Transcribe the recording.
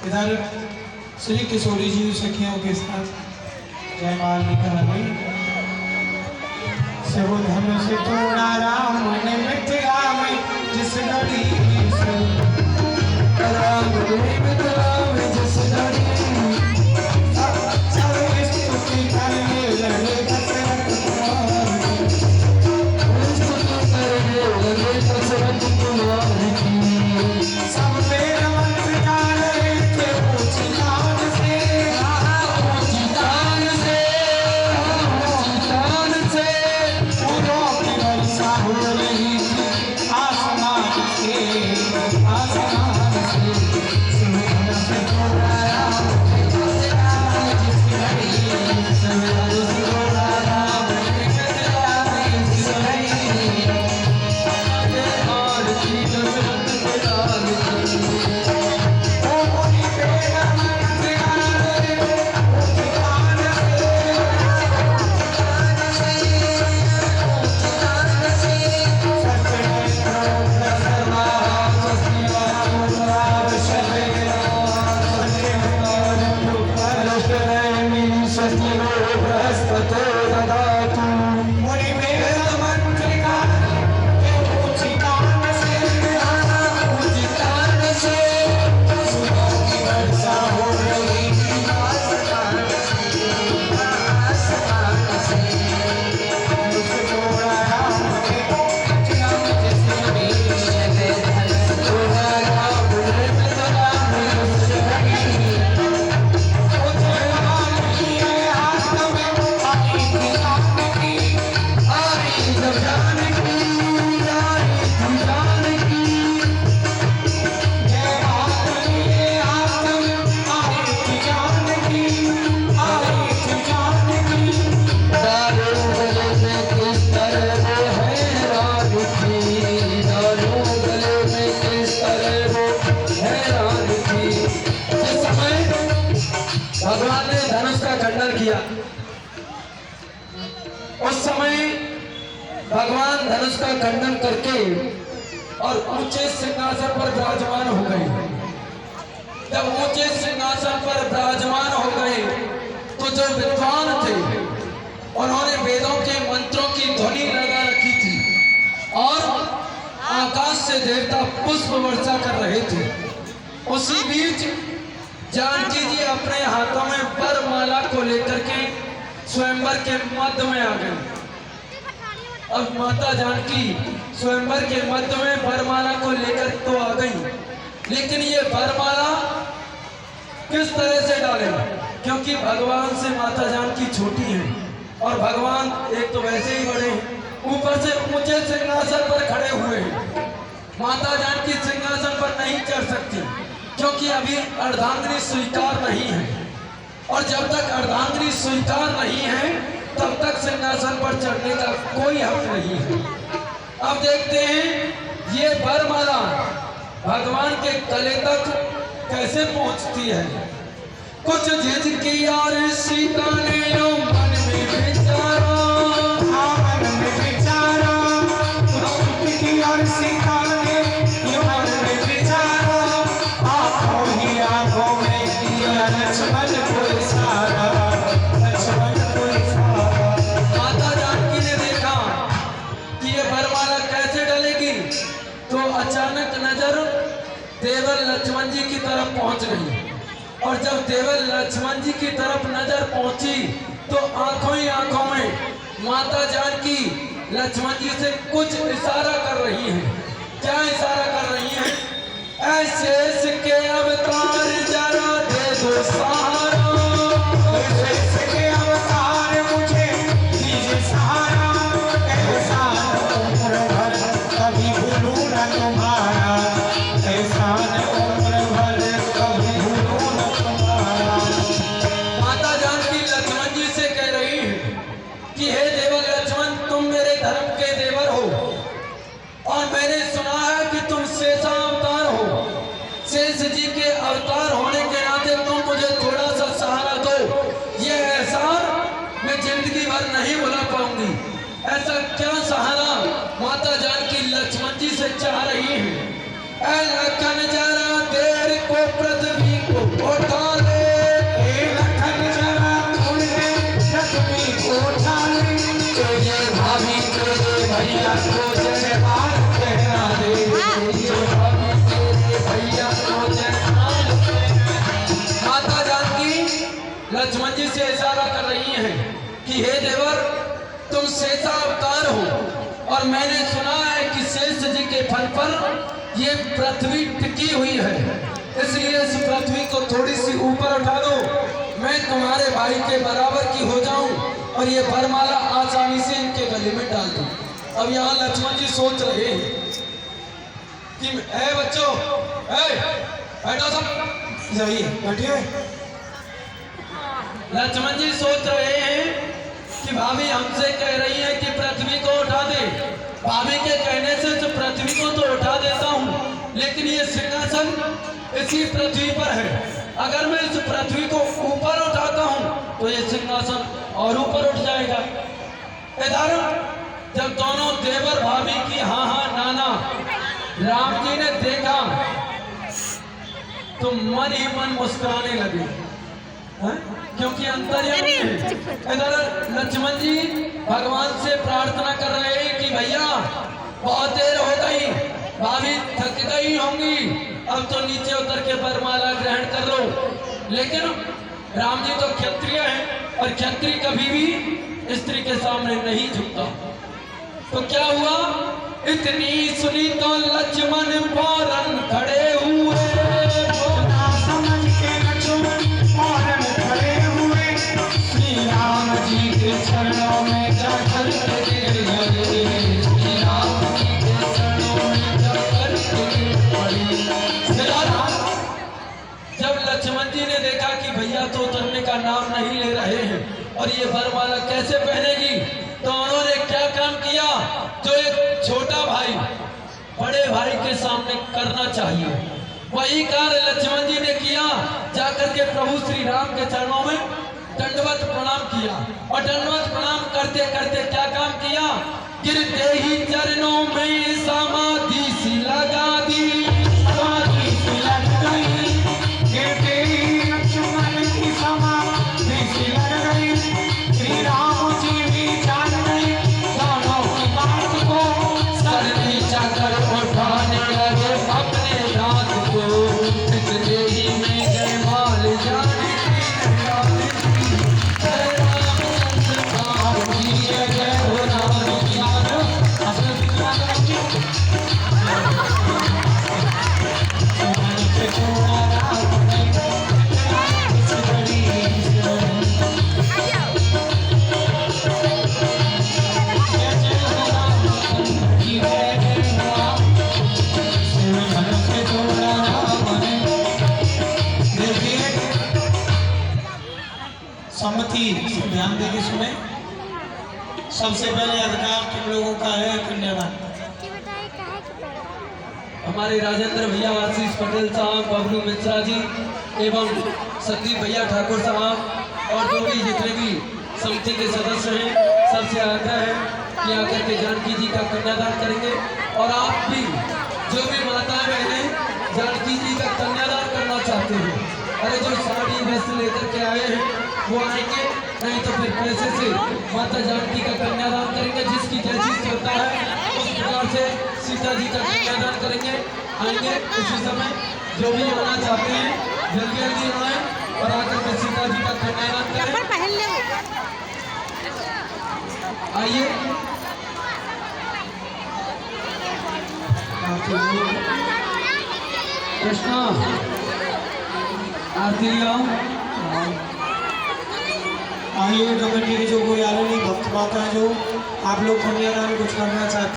इधर श्री किशोरी जी सखियों के साथ जयमाल निकल गई। सब धनुष तोड़ा राम ने मिथिला में जिस घड़ी राम ने मिथिला में जिस घड़ी सब स्तुति करने लगे दशरथ कुमार की। सब वेद मंत्र जान रहे थे ऊंची तान से फूलों की वर्षा हो रही थी आसमान से धनुष तोड़ा राम जिस घड़ी धनुष तोड़ा राम जिस घड़ी भगवान ने धनुष का खंडन किया। उस समय भगवान धनुष का खंडन करके और ऊंचे सिंहासन पर विराजमान हो गए। जब ऊंचे सिंहासन पर विराजमान हो गए तो जो विद्वान थे उन्होंने वेदों के मंत्रों की ध्वनि लगा रखी थी और आकाश से देवता पुष्प वर्षा कर रहे थे। उसी बीच जानकी जी अपने हाथों में वरमाला को लेकर के स्वयंवर के मध्य में आ गई। अब माता जानकी स्वयंवर के मध्य में वरमाला को लेकर तो आ गई, लेकिन ये वरमाला किस तरह से डाले, क्योंकि भगवान से माता जानकी छोटी है और भगवान एक तो वैसे ही बड़े हैं, ऊपर से ऊंचे सिंहासन पर खड़े हुए हैं। माता जानकी सिंहासन पर नहीं चढ़ सकती क्योंकि अभी अर्धांगिनी स्वीकार नहीं है, और जब तक अर्धांगिनी स्वीकार नहीं है तब तक सिंहासन पर चढ़ने का कोई हक नहीं है। अब देखते हैं ये वरमाला भगवान के गले तक कैसे पहुंचती है। कुछ जिद की और सीता ने यो मन में विचारा, मन में विचारा, कुछ की और सीता ने यो मन में विचारा, आंखों ही आंखों में किया लक्ष्मण को इशारा, लक्ष्मण को इशारा। माता जानकी ने देखा कि ये वरमाला कैसे डलेगी, तो अचानक नजर देवर लक्ष्मण जी की तरफ पहुंच गई, और जब देवर लक्ष्मण जी की तरफ नजर पहुंची तो आंखों ही आंखों में माता जानकी लक्ष्मण जी से कुछ इशारा कर रही है। क्या इशारा कर रही है? ऐसे के अवतार जरा दे दो सहारा, ऐसे के अवतार मुझे दीजिए सहारा, एहसान उम्र भर कभी भूलूं न तुम्हारा, एहसान उम्र भर कभी भूलूं न तुम्हारा। माता जानकी लक्ष्मण जी से कह रही है कि हे देवर लक्ष्मण, तुम मेरे धर्म के देवर हो और मैंने सुना है कि तुम शेषा अवतार हो। शेष जी के अवतार होने के नाते तुम मुझे थोड़ा सा सहारा दो, ये एहसान मैं जिंदगी भर नहीं भुला पाऊंगी। ऐसा क्या सहारा माता जानकी लक्ष्मण जी से चाह रही है? ऐ लखन जरा देर को पृथ्वी को लक्ष्मण जी से इशारा कर रही हैं कि हे देवर, तुम शेषा अवतार हो और मैंने सुना है कि शेष जी के फल पर ये पृथ्वी टिकी हुई है, इसलिए इस पृथ्वी को थोड़ी सी ऊपर उठा दो, मैं तुम्हारे भाई के बराबर की हो जाऊं और ये वरमाला आसानी से इनके गले में डाल दूं। अब यहाँ लक्ष्मण जी सोच रहे हैं कि ए बच्चों, बैठो सब, जाइए बैठिए। लक्ष्मण जी सोच रहे हैं कि भाभी हमसे कह रही है कि पृथ्वी को उठा दे। भाभी के कहने से इस पृथ्वी को तो उठा देता हूँ, लेकिन ये सिंहासन इसी पृथ्वी पर है। अगर मैं इस पृथ्वी को ऊपर उठाता हूँ तो ये सिंहासन और ऊपर उठ जाएगा। इधर जब दोनों देवर भाभी की हाँ हाँ नाना राम जी ने देखा तो मन ही मन मुस्कुराने लगे, क्योंकि अंतर्यामी है। इधर लक्ष्मण जी भगवान से प्रार्थना कर रहे हैं कि भैया बहुत देर हो गई, भाभी थक गई होंगी, अब तो नीचे उतर के वरमाला ग्रहण कर लो। लेकिन राम जी तो क्षत्रिय हैं और क्षत्रिय कभी भी स्त्री के सामने नहीं झुकता। तो क्या हुआ, इतनी सुनी तो लक्ष्मण फौरन खड़े हुए, समझ के लक्ष्मण फौरन खड़े हुए, श्री राम जी के चरणों में जाकर गिर गए, श्री राम जी के चरणों में जाकर गिर पड़े। जब लक्ष्मण जी ने देखा कि भैया तो उतरने का नाम नहीं ले रहे हैं और ये वरमाला कैसे पहनेगी, तो उन्होंने क्या काम किया जो एक छोटा भाई बड़े भाई के सामने करना चाहिए, वही कार्य लक्ष्मण जी ने किया। जाकर के प्रभु श्री राम के चरणों में दंडवत प्रणाम किया और दंडवत प्रणाम करते करते क्या काम किया, गिरते ही चरणों में समाधि सी लगा दी, समाधि सी लग गई, गिरते ही लक्ष्मण की समाधि सी लग गई, श्री राम जी भी जान गए दोनों की बात को, सर नीचा कर उठाने लगे अपने हाथ को, इतने ही में जय माल जाने की लाल की, जय रामचंद्र राम की जय, जय हो राम की सम्मति ध्यान देके सुने। सबसे पहले अधिकार तुम लोगों का है कन्यादान। हमारे राजेंद्र भैया, आशीष पटेल साहब, बबलू मिश्रा जी एवं संदीप भैया ठाकुर साहब और जो भी जितने भी समिति के सदस्य हैं, सबसे आग्रह है कि आकर के जानकी जी का कन्यादान करेंगे। और आप भी जो भी माताएं बहनें जानकी जी का कन्यादान करना चाहते हैं, अरे जो साड़ी वस्त्र लेकर के आए हैं वो आएंगे, नहीं तो फिर पैसे से माता जानकी का कन्यादान करेंगे। जिसकी जैसी श्रद्धा है उस प्रकार से सीता जी का कन्यादान करेंगे। आएंगे उसी समय, जो भी आना चाहते हैं जल्दी जल्दी आए और आकर के सीता जी का कन्यादान करें। आइए कृष्णा आरती आओ। आइए कमेटी के जो कोई आदमी भक्त माता है जो आप लोग कन्यादान कुछ करना चाहते हैं।